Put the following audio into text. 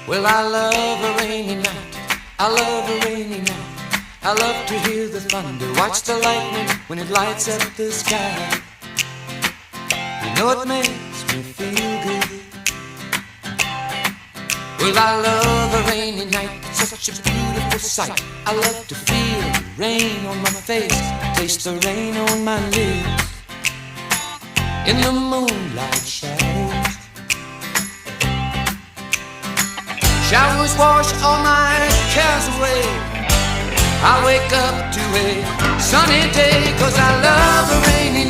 Well, I love a rainy night. I love a rainy night. I love to hear the thunder, watch the lightning when it lights up the sky. You know it makes me feel good. Well, I love a rainy night. It's such a beautiful sight. I love to feel the rain on my face, taste the rain on my lips. In the moonlight shadows, showers wash all my cares away. I wake up to a sunny day, 'cause I love a rainy